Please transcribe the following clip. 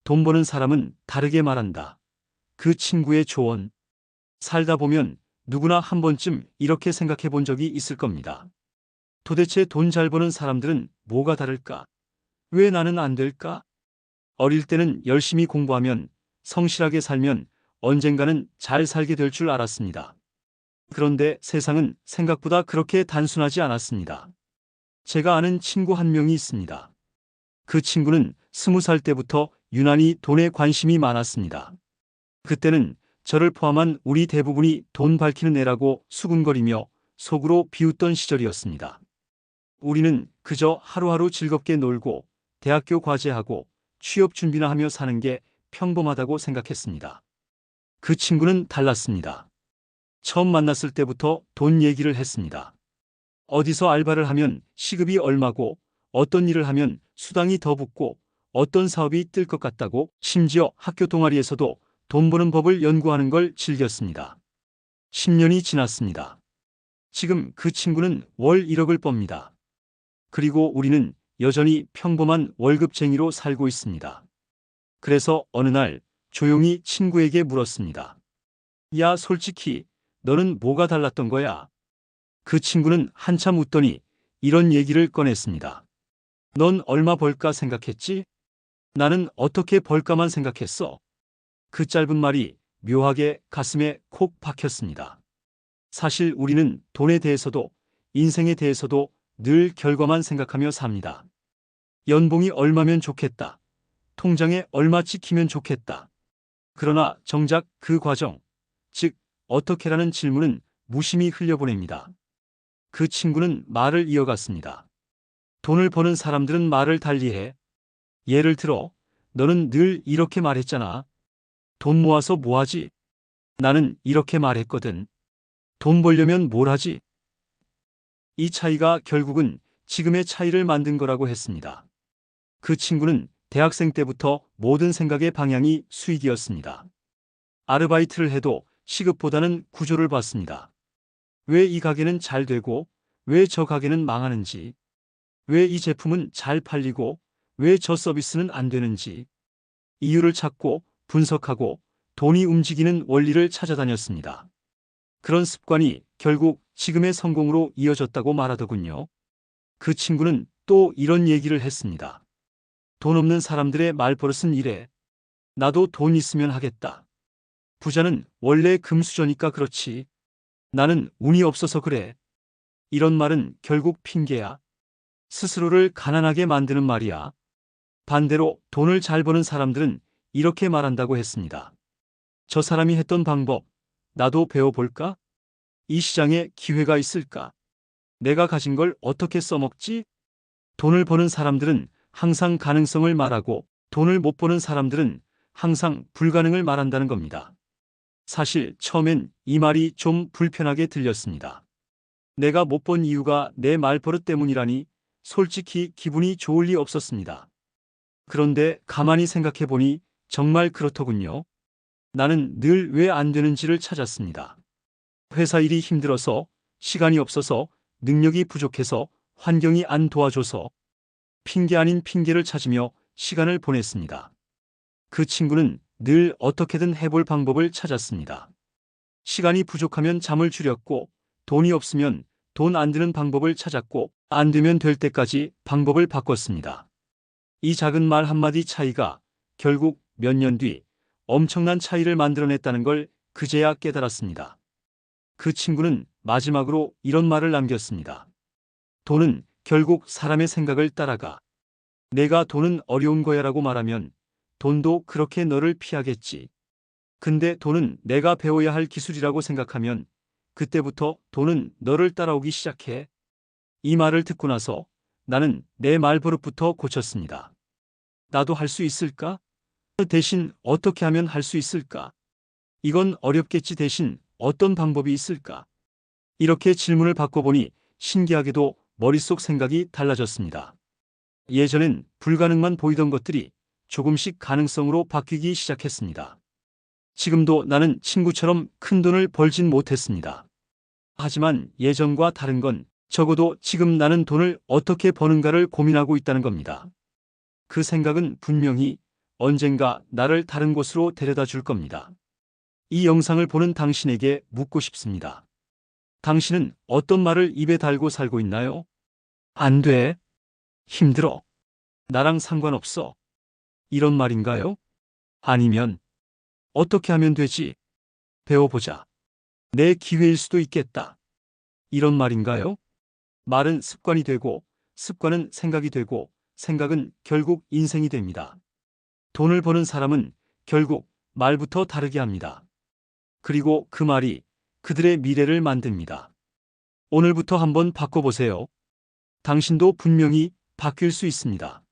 돈 버는 사람은 다르게 말한다. 그 친구의 조언. 살다 보면 누구나 한 번쯤 이렇게 생각해 본 적이 있을 겁니다. 도대체 돈 잘 버는 사람들은 뭐가 다를까? 왜 나는 안 될까? 어릴 때는 열심히 공부하면, 성실하게 살면 언젠가는 잘 살게 될 줄 알았습니다. 그런데 세상은 생각보다 그렇게 단순하지 않았습니다. 제가 아는 친구 한 명이 있습니다. 그 친구는 20살 때부터 유난히 돈에 관심이 많았습니다. 그때는 저를 포함한 우리 대부분이 돈 밝히는 애라고 수군거리며 속으로 비웃던 시절이었습니다. 우리는 그저 하루하루 즐겁게 놀고 대학교 과제하고 취업 준비나 하며 사는 게 평범하다고 생각했습니다. 그 친구는 달랐습니다. 처음 만났을 때부터 돈 얘기를 했습니다. 어디서 알바를 하면 시급이 얼마고, 어떤 일을 하면 수당이 더 붙고, 어떤 사업이 뜰 것 같다고, 심지어 학교 동아리에서도 돈 버는 법을 연구하는 걸 즐겼습니다. 10년이 지났습니다. 지금 그 친구는 월 1억을 멉니다. 그리고 우리는 여전히 평범한 월급쟁이로 살고 있습니다. 그래서 어느 날 조용히 친구에게 물었습니다. 야, 솔직히 너는 뭐가 달랐던 거야? 그 친구는 한참 웃더니 이런 얘기를 꺼냈습니다. 넌 얼마 벌까 생각했지? 나는 어떻게 벌까만 생각했어. 그 짧은 말이 묘하게 가슴에 콕 박혔습니다. 사실 우리는 돈에 대해서도 인생에 대해서도 늘 결과만 생각하며 삽니다. 연봉이 얼마면 좋겠다. 통장에 얼마 찍히면 좋겠다. 그러나 정작 그 과정, 즉 어떻게라는 질문은 무심히 흘려보냅니다. 그 친구는 말을 이어갔습니다. 돈을 버는 사람들은 말을 달리해. 예를 들어, 너는 늘 이렇게 말했잖아. 돈 모아서 뭐 하지? 나는 이렇게 말했거든. 돈 벌려면 뭘 하지? 이 차이가 결국은 지금의 차이를 만든 거라고 했습니다. 그 친구는 대학생 때부터 모든 생각의 방향이 수익이었습니다. 아르바이트를 해도 시급보다는 구조를 봤습니다. 왜 이 가게는 잘 되고, 왜 저 가게는 망하는지, 왜 이 제품은 잘 팔리고, 왜 저 서비스는 안 되는지, 이유를 찾고 분석하고 돈이 움직이는 원리를 찾아다녔습니다. 그런 습관이 결국 지금의 성공으로 이어졌다고 말하더군요. 그 친구는 또 이런 얘기를 했습니다. 돈 없는 사람들의 말버릇은 이래. 나도 돈 있으면 하겠다. 부자는 원래 금수저니까 그렇지. 나는 운이 없어서 그래. 이런 말은 결국 핑계야. 스스로를 가난하게 만드는 말이야. 반대로 돈을 잘 버는 사람들은 이렇게 말한다고 했습니다. 저 사람이 했던 방법, 나도 배워볼까? 이 시장에 기회가 있을까? 내가 가진 걸 어떻게 써먹지? 돈을 버는 사람들은 항상 가능성을 말하고 돈을 못 버는 사람들은 항상 불가능을 말한다는 겁니다. 사실 처음엔 이 말이 좀 불편하게 들렸습니다. 내가 못 번 이유가 내 말버릇 때문이라니 솔직히 기분이 좋을 리 없었습니다. 그런데 가만히 생각해 보니 정말 그렇더군요. 나는 늘 왜 안 되는지를 찾았습니다. 회사 일이 힘들어서, 시간이 없어서, 능력이 부족해서, 환경이 안 도와줘서 핑계 아닌 핑계를 찾으며 시간을 보냈습니다. 그 친구는 늘 어떻게든 해볼 방법을 찾았습니다. 시간이 부족하면 잠을 줄였고, 돈이 없으면 돈 안 드는 방법을 찾았고, 안 되면 될 때까지 방법을 바꿨습니다. 이 작은 말 한마디 차이가 결국 몇 년 뒤 엄청난 차이를 만들어냈다는 걸 그제야 깨달았습니다. 그 친구는 마지막으로 이런 말을 남겼습니다. 돈은 결국 사람의 생각을 따라가. 내가 돈은 어려운 거야라고 말하면 돈도 그렇게 너를 피하겠지. 근데 돈은 내가 배워야 할 기술이라고 생각하면 그때부터 돈은 너를 따라오기 시작해. 이 말을 듣고 나서 나는 내 말버릇부터 고쳤습니다. 나도 할 수 있을까? 대신 어떻게 하면 할 수 있을까? 이건 어렵겠지 대신 어떤 방법이 있을까? 이렇게 질문을 바꿔보니 신기하게도 머릿속 생각이 달라졌습니다. 예전엔 불가능만 보이던 것들이 조금씩 가능성으로 바뀌기 시작했습니다. 지금도 나는 친구처럼 큰 돈을 벌진 못했습니다. 하지만 예전과 다른 건 적어도 지금 나는 돈을 어떻게 버는가를 고민하고 있다는 겁니다. 그 생각은 분명히 언젠가 나를 다른 곳으로 데려다 줄 겁니다. 이 영상을 보는 당신에게 묻고 싶습니다. 당신은 어떤 말을 입에 달고 살고 있나요? 안 돼. 힘들어. 나랑 상관없어. 이런 말인가요? 아니면 어떻게 하면 되지? 배워보자. 내 기회일 수도 있겠다. 이런 말인가요? 말은 습관이 되고 습관은 생각이 되고 생각은 결국 인생이 됩니다. 돈을 버는 사람은 결국 말부터 다르게 합니다. 그리고 그 말이 그들의 미래를 만듭니다. 오늘부터 한번 바꿔보세요. 당신도 분명히 바뀔 수 있습니다.